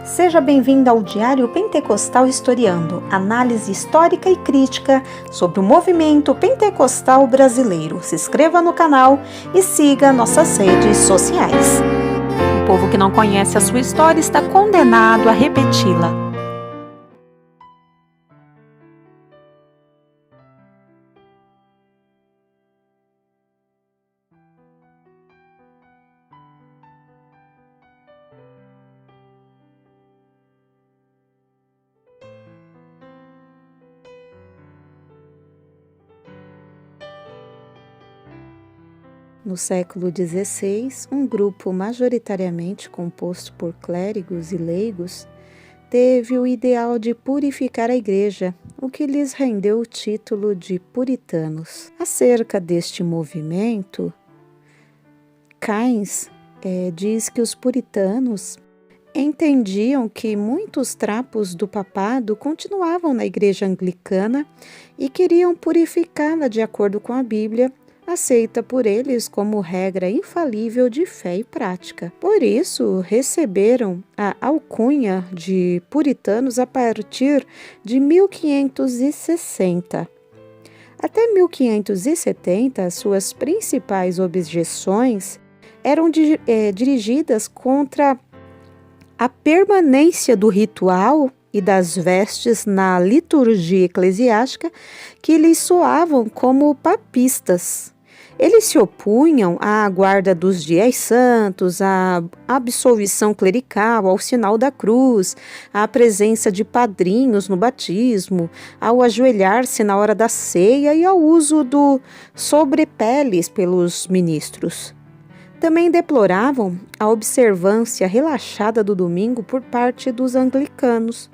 Seja bem-vindo ao Diário Pentecostal Historiando, análise histórica e crítica sobre o movimento pentecostal brasileiro. Se inscreva no canal e siga nossas redes sociais. O povo que não conhece a sua história está condenado a repeti-la. No século XVI, um grupo majoritariamente composto por clérigos e leigos teve o ideal de purificar a igreja, o que lhes rendeu o título de puritanos. Acerca deste movimento, Keynes diz que os puritanos entendiam que muitos trapos do papado continuavam na igreja anglicana e queriam purificá-la de acordo com a Bíblia, aceita por eles como regra infalível de fé e prática. Por isso, receberam a alcunha de puritanos a partir de 1560. Até 1570, suas principais objeções eram dirigidas contra a permanência do ritual e das vestes na liturgia eclesiástica que lhes soavam como papistas. Eles se opunham à guarda dos dias santos, à absolvição clerical, ao sinal da cruz, à presença de padrinhos no batismo, ao ajoelhar-se na hora da ceia e ao uso do sobrepeles pelos ministros. Também deploravam a observância relaxada do domingo por parte dos anglicanos.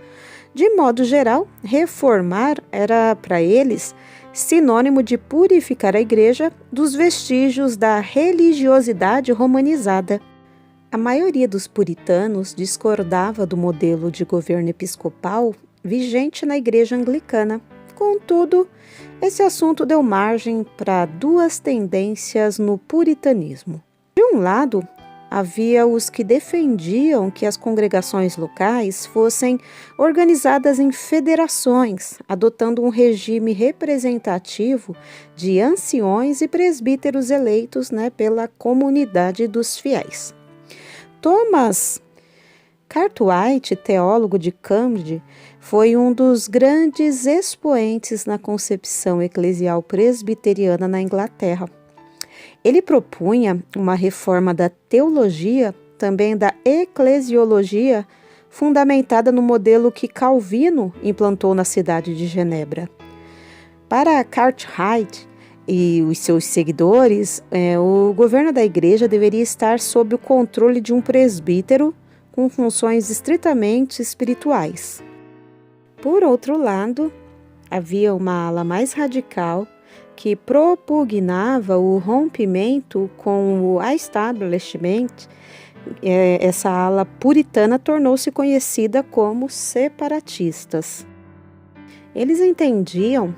De modo geral, reformar era para eles sinônimo de purificar a igreja dos vestígios da religiosidade romanizada. A maioria dos puritanos discordava do modelo de governo episcopal vigente na igreja anglicana. Contudo, esse assunto deu margem para duas tendências no puritanismo. De um lado, havia os que defendiam que as congregações locais fossem organizadas em federações, adotando um regime representativo de anciões e presbíteros eleitos pela comunidade dos fiéis. Thomas Cartwright, teólogo de Cambridge, foi um dos grandes expoentes na concepção eclesial presbiteriana na Inglaterra. Ele propunha uma reforma da teologia, também da eclesiologia, fundamentada no modelo que Calvino implantou na cidade de Genebra. Para Cartwright e os seus seguidores, o governo da igreja deveria estar sob o controle de um presbítero com funções estritamente espirituais. Por outro lado, havia uma ala mais radical que propugnava o rompimento com o establishment. Essa ala puritana tornou-se conhecida como separatistas. Eles entendiam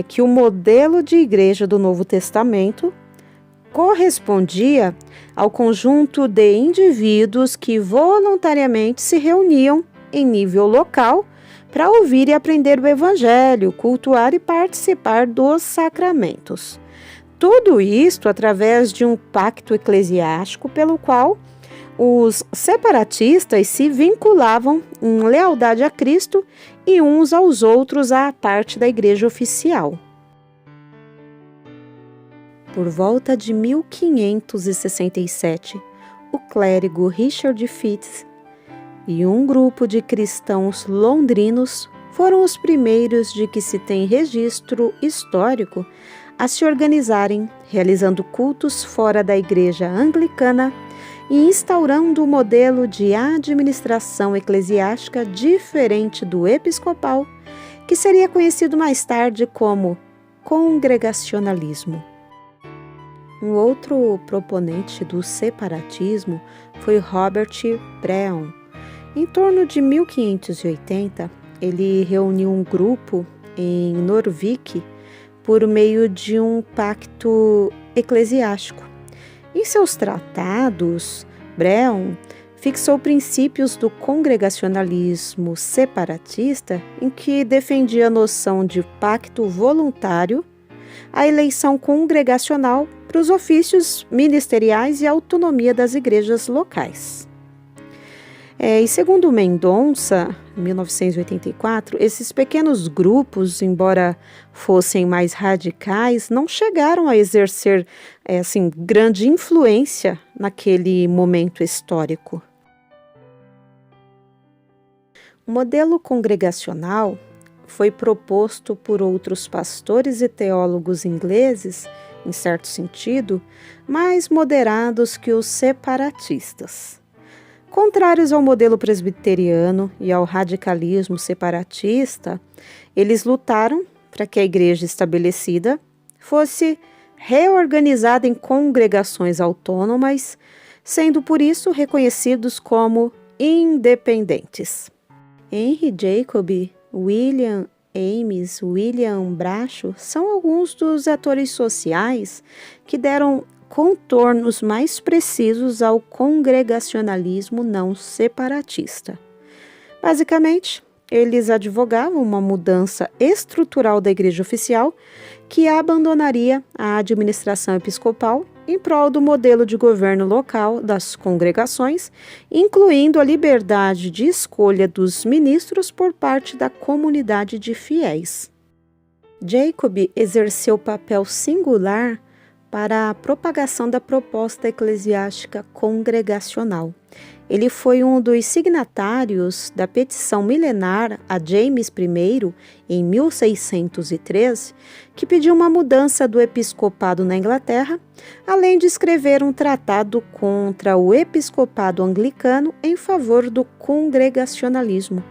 que o modelo de igreja do Novo Testamento correspondia ao conjunto de indivíduos que voluntariamente se reuniam em nível local para ouvir e aprender o Evangelho, cultuar e participar dos sacramentos. Tudo isto através de um pacto eclesiástico pelo qual os separatistas se vinculavam em lealdade a Cristo e uns aos outros à parte da igreja oficial. Por volta de 1567, o clérigo Richard Fitz e um grupo de cristãos londrinos foram os primeiros de que se tem registro histórico a se organizarem, realizando cultos fora da igreja anglicana e instaurando um modelo de administração eclesiástica diferente do episcopal, que seria conhecido mais tarde como congregacionalismo. Um outro proponente do separatismo foi Robert Brown. Em torno de 1580, ele reuniu um grupo em Norwich por meio de um pacto eclesiástico. Em seus tratados, Brown fixou princípios do congregacionalismo separatista, em que defendia a noção de pacto voluntário, a eleição congregacional para os ofícios ministeriais e a autonomia das igrejas locais. E segundo Mendonça, em 1984, esses pequenos grupos, embora fossem mais radicais, não chegaram a exercer grande influência naquele momento histórico. O modelo congregacional foi proposto por outros pastores e teólogos ingleses, em certo sentido, mais moderados que os separatistas. Contrários ao modelo presbiteriano e ao radicalismo separatista, eles lutaram para que a igreja estabelecida fosse reorganizada em congregações autônomas, sendo por isso reconhecidos como independentes. Henry Jacobi, William Ames, William Bracho são alguns dos atores sociais que deram contornos mais precisos ao congregacionalismo não separatista. Basicamente, eles advogavam uma mudança estrutural da igreja oficial que abandonaria a administração episcopal em prol do modelo de governo local das congregações, incluindo a liberdade de escolha dos ministros por parte da comunidade de fiéis. Jacobi exerceu papel singular para a propagação da proposta eclesiástica congregacional. Ele foi um dos signatários da petição milenar a James I, em 1603, que pediu uma mudança do episcopado na Inglaterra, além de escrever um tratado contra o episcopado anglicano em favor do congregacionalismo.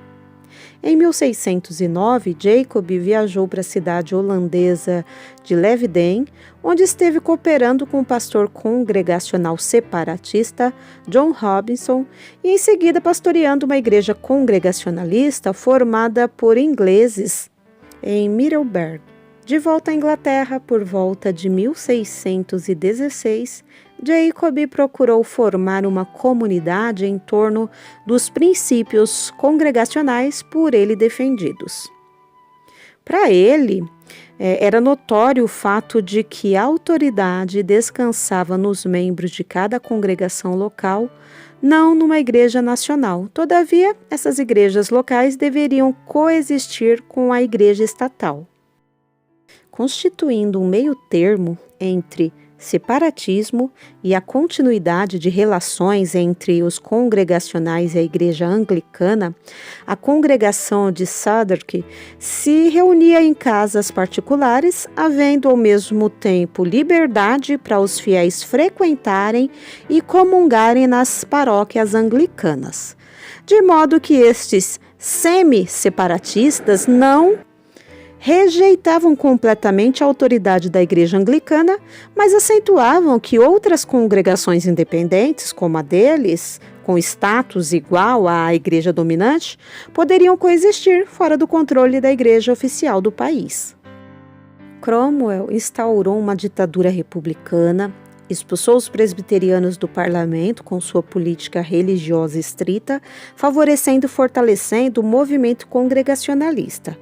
Em 1609, Jacobi viajou para a cidade holandesa de Leiden, onde esteve cooperando com o pastor congregacional separatista John Robinson e em seguida pastoreando uma igreja congregacionalista formada por ingleses em Middleburg. De volta à Inglaterra por volta de 1616, Jacobi procurou formar uma comunidade em torno dos princípios congregacionais por ele defendidos. Para ele, era notório o fato de que a autoridade descansava nos membros de cada congregação local, não numa igreja nacional. Todavia, essas igrejas locais deveriam coexistir com a igreja estatal, constituindo um meio-termo entre separatismo e a continuidade de relações entre os congregacionais e a igreja anglicana. A congregação de Southwark se reunia em casas particulares, havendo ao mesmo tempo liberdade para os fiéis frequentarem e comungarem nas paróquias anglicanas, de modo que estes semi-separatistas não rejeitavam completamente a autoridade da igreja anglicana, mas acentuavam que outras congregações independentes, como a deles, com status igual à igreja dominante, poderiam coexistir fora do controle da igreja oficial do país. Cromwell instaurou uma ditadura republicana, expulsou os presbiterianos do parlamento com sua política religiosa estrita, favorecendo e fortalecendo o movimento congregacionalista.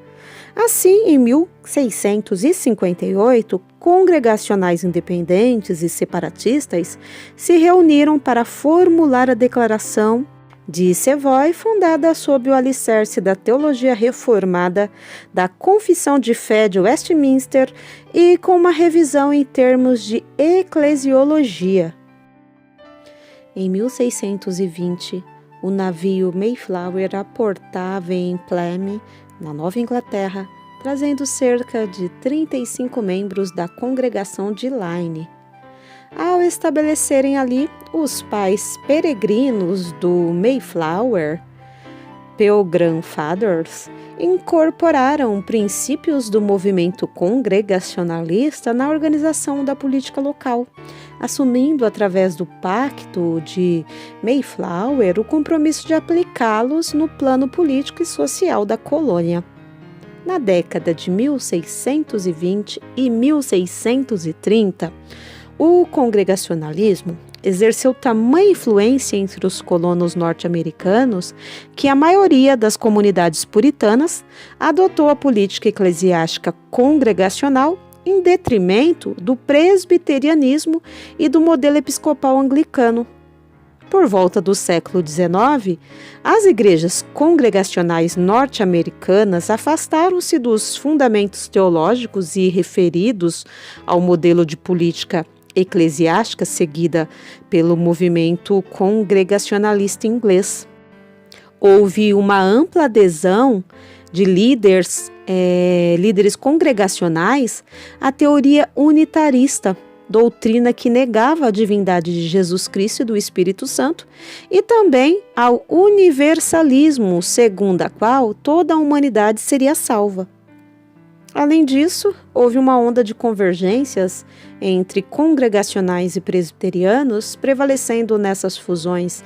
Assim, em 1658, congregacionais independentes e separatistas se reuniram para formular a Declaração de Savoy, fundada sob o alicerce da teologia reformada da Confissão de Fé de Westminster e com uma revisão em termos de eclesiologia. Em 1620, o navio Mayflower aportava em Plymouth, na Nova Inglaterra, trazendo cerca de 35 membros da congregação de Lyne. Ao estabelecerem ali, os pais peregrinos do Mayflower, Pilgrim Fathers, incorporaram princípios do movimento congregacionalista na organização da política local, assumindo através do Pacto de Mayflower o compromisso de aplicá-los no plano político e social da colônia. Na década de 1620 e 1630, o congregacionalismo exerceu tamanha influência entre os colonos norte-americanos que a maioria das comunidades puritanas adotou a política eclesiástica congregacional em detrimento do presbiterianismo e do modelo episcopal anglicano. Por volta do século XIX, as igrejas congregacionais norte-americanas afastaram-se dos fundamentos teológicos e referidos ao modelo de política eclesiástica seguida pelo movimento congregacionalista inglês. Houve uma ampla adesão de líderes congregacionais à teoria unitarista, doutrina que negava a divindade de Jesus Cristo e do Espírito Santo, e também ao universalismo, segundo a qual toda a humanidade seria salva. Além disso, houve uma onda de convergências entre congregacionais e presbiterianos, prevalecendo nessas fusões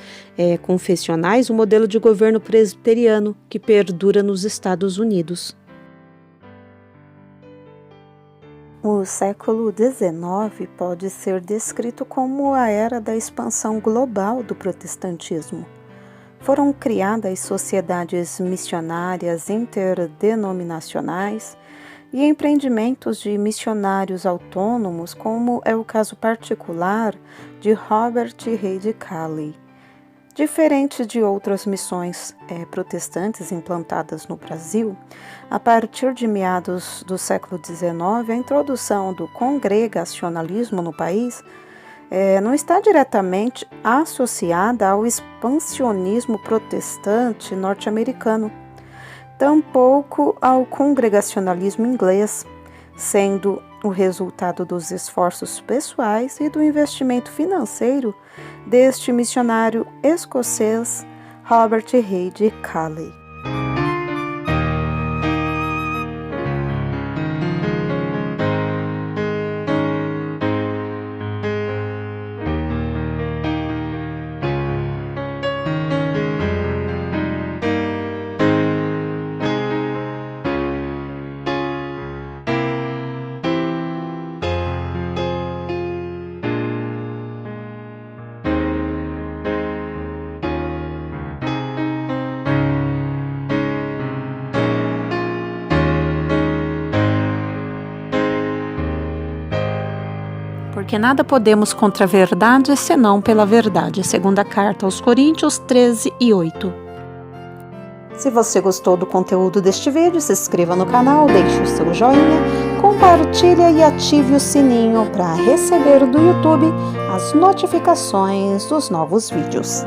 confessionais o modelo de governo presbiteriano que perdura nos Estados Unidos. O século XIX pode ser descrito como a era da expansão global do protestantismo. Foram criadas sociedades missionárias interdenominacionais e empreendimentos de missionários autônomos, como é o caso particular de Robert Reid Calley. Diferente de outras missões protestantes implantadas no Brasil, a partir de meados do século XIX, a introdução do congregacionalismo no país não está diretamente associada ao expansionismo protestante norte-americano, tampouco ao congregacionalismo inglês, sendo o resultado dos esforços pessoais e do investimento financeiro deste missionário escocês Robert Reid Calley. Porque nada podemos contra a verdade, senão pela verdade. Segunda carta aos Coríntios 13:8. Se você gostou do conteúdo deste vídeo, se inscreva no canal, deixe o seu joinha, compartilhe e ative o sininho para receber do YouTube as notificações dos novos vídeos.